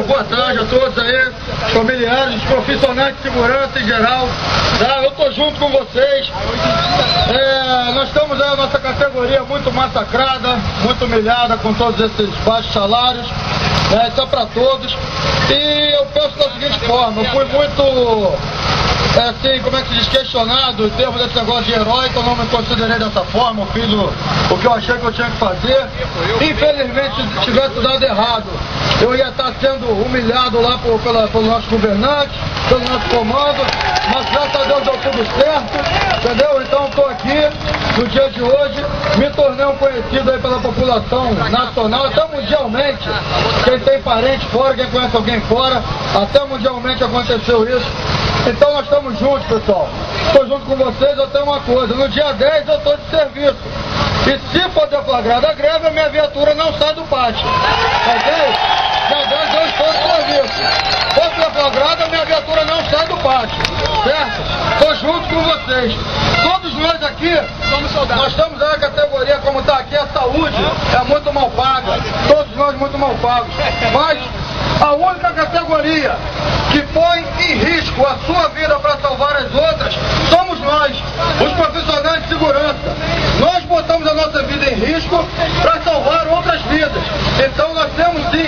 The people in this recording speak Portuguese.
Boa tarde a todos aí, familiares, profissionais de segurança em geral. Tá? Eu tô junto com vocês. Nós estamos aí, a nossa categoria muito massacrada, muito humilhada com todos esses baixos salários. Isso é para todos. E eu penso da seguinte forma, eu fui muito, assim, como é que se diz, questionado em termos desse negócio de herói, que eu não me considerei dessa forma, eu fiz o que eu achei que eu tinha que fazer. Infelizmente, se tivesse dado errado, eu ia estar sendo humilhado lá pelo nosso governante, pelo nosso comando, mas graças a Deus deu tudo certo, entendeu? Então estou aqui, no dia de hoje, me tornei um conhecido aí pela população nacional, até mundialmente. Quem tem parente fora, quem conhece alguém fora, até mundialmente aconteceu isso. Então nós estamos juntos, pessoal. Estou junto com vocês, eu tenho uma coisa, no dia 10 eu estou de serviço. E se for deflagrada a greve, a minha viatura não sai do pátio. Ok? Dia 10 eu estou de serviço. Se for deflagrada, a minha viatura não sai do pátio. Certo? Estou junto com vocês. Todos nós aqui, somos soldados. Nós estamos na categoria, como está aqui, a saúde é muito mal paga. Todos nós muito mal pagos. Mas a única categoria que põe em risco a sua vida para salvar as outras somos nós, os profissionais de segurança. Nós botamos a nossa vida em risco para salvar outras vidas. Então nós temos sim